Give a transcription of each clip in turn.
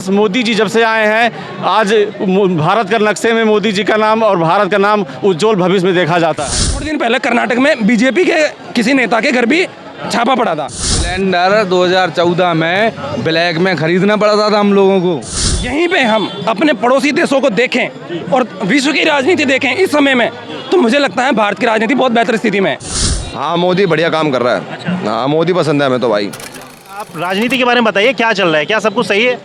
मोदी जी जब से आए हैं आज भारत का नक्शे में मोदी जी का नाम और भारत का नाम उज्जवल भविष्य में देखा जाता है। थोड़े दिन पहले कर्नाटक में बीजेपी के किसी नेता के घर भी छापा पड़ा था। सिलेंडर 2014 में ब्लैक में खरीदना पड़ता था हम लोगों को। यहीं पे हम अपने पड़ोसी देशों को देखें और विश्व की राजनीति देखें इस समय में, तो मुझे लगता है भारत की राजनीति बहुत बेहतर स्थिति में है। हाँ, मोदी बढ़िया काम कर रहा है। हाँ, मोदी पसंद है हमें तो भाई। आप राजनीति के बारे में बताइए, क्या चल रहा है, क्या सब कुछ सही है?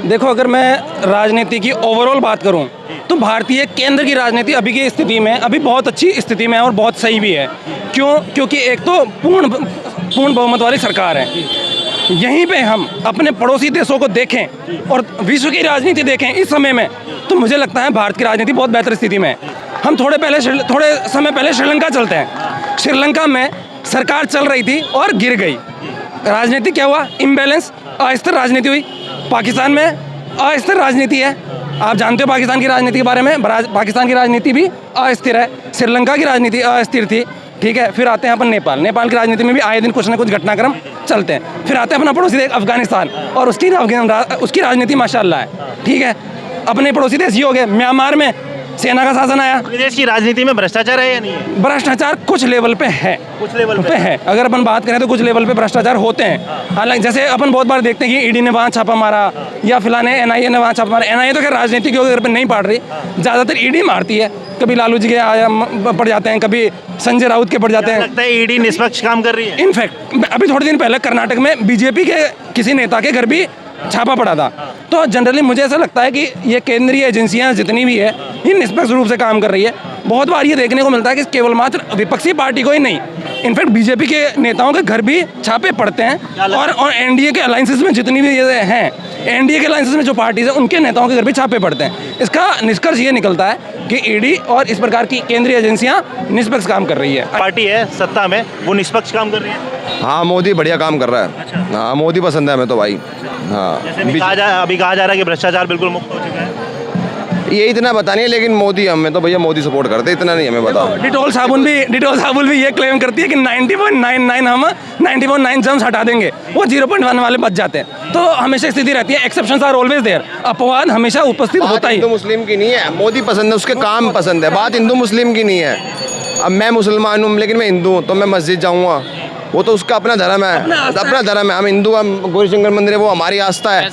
देखो, अगर मैं राजनीति की ओवरऑल बात करूं तो भारतीय केंद्र की राजनीति अभी की स्थिति में अभी बहुत अच्छी स्थिति में है और बहुत सही भी है। क्यों? क्योंकि एक तो पूर्ण बहुमत वाली सरकार है। यहीं पे हम अपने पड़ोसी देशों को देखें और विश्व की राजनीति देखें इस समय में, तो मुझे लगता है भारत की राजनीति बहुत बेहतर स्थिति में है। हम थोड़े समय पहले श्रीलंका चलते हैं। श्रीलंका में सरकार चल रही थी और गिर गई। राजनीति क्या हुआ? इम्बैलेंस, अस्थिर राजनीति हुई। पाकिस्तान में अस्थिर राजनीति है। आप जानते हो पाकिस्तान की राजनीति के बारे में। पाकिस्तान की राजनीति भी अस्थिर है। श्रीलंका की राजनीति अस्थिर थी। ठीक है, फिर आते हैं अपन नेपाल की राजनीति में भी आए दिन कुछ ना कुछ घटनाक्रम चलते हैं। फिर आते हैं अपना पड़ोसी देश अफगानिस्तान, और उसकी राजनीति माशाल्लाह है। ठीक है, अपने पड़ोसी देश ये हो गए। म्यांमार में सेना का शासन आया। देश की राजनीति में भ्रष्टाचार है या नहीं है? भ्रष्टाचार कुछ लेवल पे है, कुछ लेवल पे है। अगर अपन बात करें तो कुछ लेवल पे भ्रष्टाचार होते हैं। हालांकि जैसे अपन बहुत बार देखते हैं कि ईडी ने वहाँ छापा मारा या फिलहाल एनआईए ने वहाँ छापा मारा। एनआईए तो खैर राजनीति के घर पे नहीं पड़ रही, ज़्यादातर ईडी मारती है। कभी लालू जी के पड़ जाते हैं, कभी संजय राउत के पड़ जाते हैं। लगता है ईडी निष्पक्ष काम कर रही है। इनफैक्ट अभी थोड़े दिन पहले कर्नाटक में बीजेपी के किसी नेता के घर भी छापा पड़ा था। तो जनरली मुझे ऐसा लगता है कि ये केंद्रीय एजेंसियां जितनी भी है ये निष्पक्ष रूप से काम कर रही है। बहुत बार ये देखने को मिलता है कि केवल मात्र विपक्षी पार्टी को ही नहीं, इनफैक्ट बीजेपी के नेताओं के घर भी छापे पड़ते हैं। और एनडीए के अलायंसेस में जितनी भी ये हैं, एनडीए के अलायंसेस में जो पार्टीज है उनके नेताओं के घर भी छापे पड़ते हैं। इसका निष्कर्ष ये निकलता है कि ईडी और इस प्रकार की केंद्रीय एजेंसियां निष्पक्ष काम कर रही है। पार्टी है सत्ता में, वो निष्पक्ष काम कर रही है। हाँ, मोदी बढ़िया काम कर रहा है। हाँ, मोदी पसंद है हमें तो भाई। हाँ, अभी कहा जा रहा है कि भ्रष्टाचार बिल्कुल मुक्त हो चुका है। ये इतना पता नहीं, लेकिन मोदी हमें तो भैया मोदी सपोर्ट करते, इतना नहीं हमें पता। डिटोल साबुन भी ये क्लेम करती है कि 90.99 हम 90.9 जम्स हटा देंगे, वो 0.1 वाले बच जाते हैं। तो हमेशा स्थिति रहती है, एक्सेप्शंस आर ऑलवेज देयर। अपवाद हमेशा उपस्थित होता ही। हिंदू मुस्लिम की नहीं है, मोदी पसंद है, उसके काम पसंद है। बात हिंदू मुस्लिम की नहीं है। अब मैं मुसलमान हूँ लेकिन मैं हिंदू हूँ, तो मैं मस्जिद जाऊँगा, वो तो उसका अपना धर्म है, अपना धर्म है। हम हिंदू, हम गौरी शंकर मंदिर है, वो हमारी आस्था है,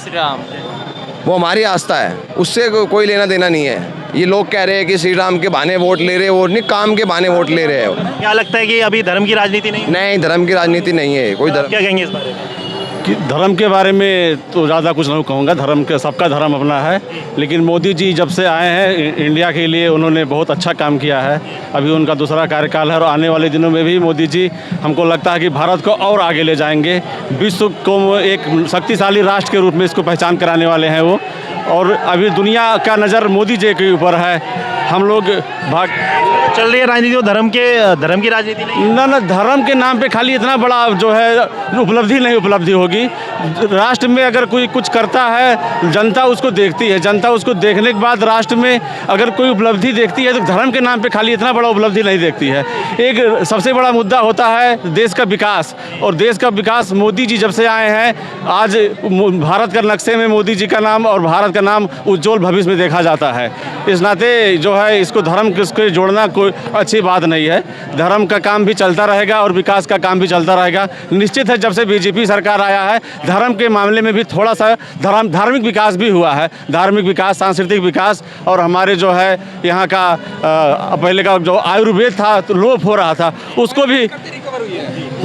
वो हमारी आस्था है, उससे कोई लेना देना नहीं है। ये लोग कह रहे हैं कि श्री राम के बहाने वोट ले रहे हैं, वो नहीं, काम के बहाने वोट ले रहे हैं। क्या लगता है कि अभी धर्म की राजनीति नहीं? धर्म की राजनीति नहीं है कोई। धर्म क्या कहेंगे इस बारे में? कि धर्म के बारे में तो ज़्यादा कुछ नहीं कहूँगा। धर्म के सबका धर्म अपना है, लेकिन मोदी जी जब से आए हैं इंडिया के लिए उन्होंने बहुत अच्छा काम किया है। अभी उनका दूसरा कार्यकाल है और आने वाले दिनों में भी मोदी जी हमको लगता है कि भारत को और आगे ले जाएंगे। विश्व को एक शक्तिशाली राष्ट्र के रूप में इसको पहचान कराने वाले हैं वो। और अभी दुनिया का नज़र मोदी जी के ऊपर है। हम लोग चल रही है राजनीति, वो धर्म की राजनीति नहीं। ना धर्म के नाम पे खाली इतना बड़ा जो है उपलब्धि होगी। राष्ट्र में अगर कोई कुछ करता है, जनता उसको देखती है। जनता उसको देखने के बाद राष्ट्र में अगर कोई उपलब्धि देखती है, तो धर्म के नाम पे खाली इतना बड़ा उपलब्धि नहीं देखती है। एक सबसे बड़ा मुद्दा होता है देश का विकास, और देश का विकास मोदी जी जब से आए हैं आज भारत का नक्शे में मोदी जी का नाम और भारत का नाम उज्जवल भविष्य में देखा जाता है। इस नाते जो है इसको धर्म से जोड़ना कोई अच्छी बात नहीं है। धर्म का काम भी चलता रहेगा और विकास का काम भी चलता रहेगा। निश्चित है, जब से बीजेपी सरकार आया है धर्म के मामले में भी थोड़ा सा धार्मिक विकास भी हुआ है। धार्मिक विकास, सांस्कृतिक विकास, और हमारे जो है यहाँ का पहले का जो आयुर्वेद था तो लोप हो रहा था, उसको भी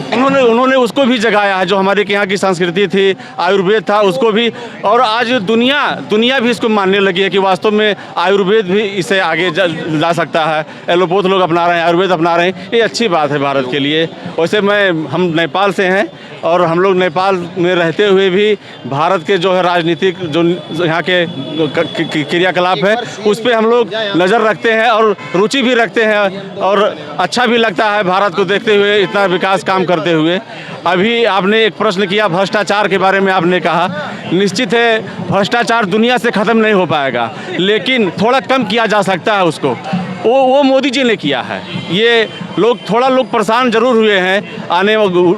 उन्होंने उसको भी जगाया है। जो हमारे यहाँ की संस्कृति थी, आयुर्वेद था, उसको भी। और आज दुनिया भी इसको मानने लगी है कि वास्तव में आयुर्वेद भी इसे आगे जा सकता है। एलोपैथ लोग अपना रहे हैं, आयुर्वेद अपना रहे हैं, ये अच्छी बात है भारत के लिए। वैसे हम नेपाल से हैं और हम लोग नेपाल में रहते हुए भी भारत के जो है राजनीतिक जो यहाँ के क्रियाकलाप है उस पर हम लोग नज़र रखते हैं और रुचि भी रखते हैं, और अच्छा भी लगता है भारत को देखते हुए इतना विकास काम करते हुए। अभी आपने एक प्रश्न किया भ्रष्टाचार के बारे में, आपने कहा निश्चित है भ्रष्टाचार दुनिया से ख़त्म नहीं हो पाएगा, लेकिन थोड़ा कम किया जा सकता है उसको। वो मोदी जी ने किया है। ये लोग परेशान जरूर हुए हैं।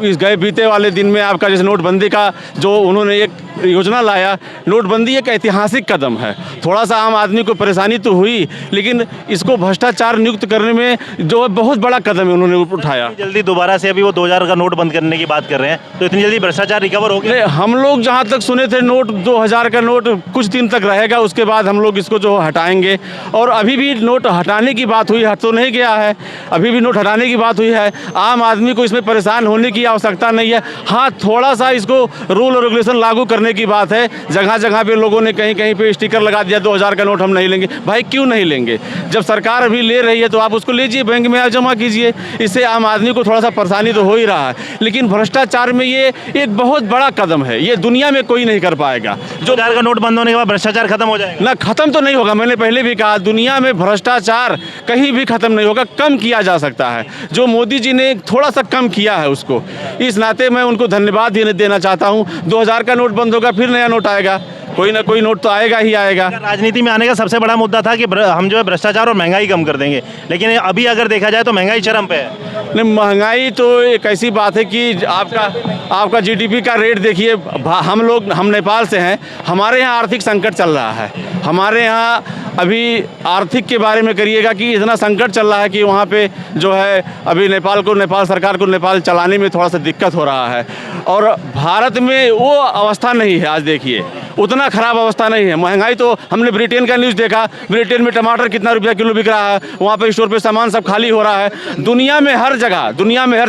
इस गए बीते वाले दिन में आपका जैसे नोटबंदी का जो उन्होंने एक योजना लाया, नोटबंदी एक ऐतिहासिक कदम है। थोड़ा सा आम आदमी को परेशानी तो हुई, लेकिन इसको भ्रष्टाचार नियुक्त करने में जो है बहुत बड़ा कदम उन्होंने उठाया। जल्दी दोबारा से अभी वो 2000 का नोट बंद करने की बात कर रहे हैं, तो इतनी जल्दी भ्रष्टाचार रिकवर हो गया? नहीं, हम लोग जहाँ तक सुने थे नोट 2000 का नोट कुछ दिन तक रहेगा, उसके बाद हम लोग इसको जो हटाएंगे। और अभी भी नोट हटाने की बात हुई, हट तो नहीं गया है, अभी भी नोट हटाने की बात हुई है। आम आदमी को इसमें परेशान होने की आवश्यकता नहीं है। हाँ, थोड़ा सा इसको रूल और रेगुलेशन लागू करने की बात है। जगह जगह पे लोगों ने कहीं कहीं पे स्टिकर लगा दिया 2000 का नोट हम नहीं लेंगे। भाई क्यों नहीं लेंगे? जब सरकार अभी ले रही है तो आप उसको लीजिए, बैंक में आप जमा कीजिए। इससे आम आदमी को थोड़ा सा परेशानी तो हो ही रहा है, लेकिन भ्रष्टाचार में ये एक बहुत बड़ा कदम है। ये दुनिया में कोई नहीं कर पाएगा। जो 2000 का नोट बंद होने के बाद भ्रष्टाचार खत्म हो जाएगा? ना, खत्म तो नहीं होगा। मैंने पहले भी कहा, दुनिया में भ्रष्टाचार कहीं भी खत्म नहीं होगा, कम किया जा सकता है। जो मोदी जी ने थोड़ा सा कम किया है उसको, इस नाते मैं उनको धन्यवाद देना चाहता हूँ। 2000 का नोट बंद होगा, फिर नया नोट आएगा, कोई ना कोई नोट तो आएगा ही आएगा। राजनीति में आने का सबसे बड़ा मुद्दा था कि हम जो है भ्रष्टाचार और महंगाई कम कर देंगे, लेकिन अभी अगर देखा जाए तो महंगाई चरम पे है। नहीं, महंगाई तो एक ऐसी बात है कि आपका जीडीपी का रेट देखिए। हम नेपाल से हैं, हमारे यहाँ आर्थिक संकट चल रहा है। हमारे यहाँ अभी आर्थिक के बारे में करिएगा कि इतना संकट चल रहा है कि वहाँ पे जो है अभी नेपाल सरकार को नेपाल चलाने में थोड़ा सा दिक्कत हो रहा है। और भारत में वो अवस्था नहीं है, आज देखिए उतना ख़राब अवस्था नहीं है। महंगाई तो हमने ब्रिटेन का न्यूज़ देखा, ब्रिटेन में टमाटर कितना रुपया किलो बिक रहा है, वहाँ पे स्टोर पे सामान सब खाली हो रहा है। दुनिया में हर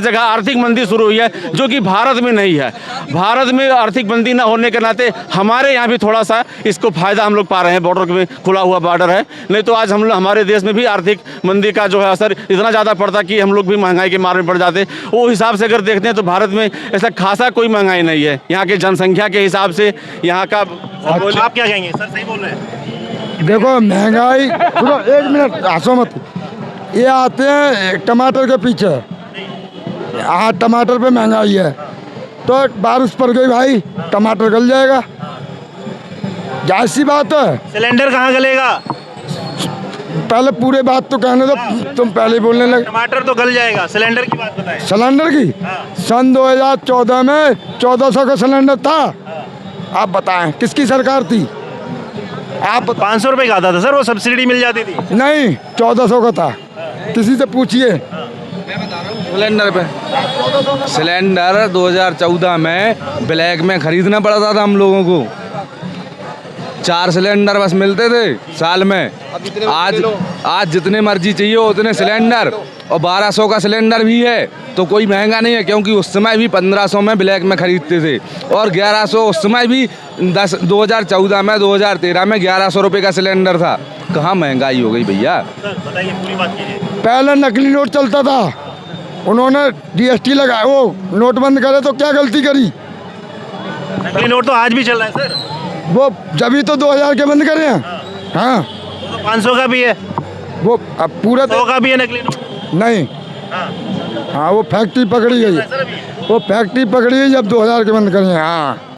जगह आर्थिक मंदी शुरू हुई है, जो कि भारत में नहीं है। भारत में आर्थिक मंदी न होने के नाते हमारे यहाँ भी थोड़ा सा इसको फ़ायदा हम लोग पा रहे हैं। बॉर्डर में खुला हुआ बॉर्डर है, नहीं तो आज हमारे देश में भी आर्थिक मंदी का जो है असर इतना ज़्यादा पड़ता कि हम लोग भी महंगाई के मार में पड़ जाते। वो हिसाब से अगर देखते हैं तो भारत में ऐसा खासा कोई महंगाई नहीं है। यहाँ के जनसंख्या के हिसाब से यहाँ का आप क्या कहेंगे? सर सही बोल रहे हैं। देखो महंगाई, सुनो एक मिनट, हंसो मत। ये आते हैं टमाटर के पीछे, हाँ टमाटर पे महंगाई है तो बारिश पड़ गई भाई, टमाटर गल जाएगा, जाहिर सी बात है। सिलेंडर कहाँ गलेगा? पहले पूरे बात तो कहने दो, तुम पहले ही बोलने लगे। टमाटर तो गल जाएगा, सिलेंडर की बात बताएं। सिलेंडर की सन 2014 में 1400 का सिलेंडर था। आप बताएं किसकी सरकार थी? आप 500 रुपये का आता था सर, वो सब्सिडी मिल जाती थी। नहीं, 1400 का था, किसी से पूछिए। सिलेंडर पे सिलेंडर 2014 में ब्लैक में खरीदना पड़ता था हम लोगों को। 4 सिलेंडर बस मिलते थे साल में। आज जितने मर्जी चाहिए उतने सिलेंडर, और 1200 का सिलेंडर भी है तो कोई महंगा नहीं है, क्योंकि उस समय भी 1500 में ब्लैक में खरीदते थे, और 1100 उस समय भी 2014 में 2013 में 1100 रुपये का सिलेंडर था। कहाँ महंगाई हो गई भैया? बताइए, पूरी बात कीजिए। पहले नकली नोट चलता था, उन्होंने जीएसटी लगाया, वो नोट बंद करे तो क्या गलती करी? नकली नोट तो आज भी चल रहा है सर। वो जभी तो 2000 के बंद करे हैं। हाँ, तो 500 का भी है, वो अब पूरा 100 का भी है नकली नोट। नहीं, हाँ, हाँ वो फैक्ट्री पकड़ी गई, सर अभी वो फैक्ट्री पकड़ी गई जब 2000 के बंद करे हैं। हाँ।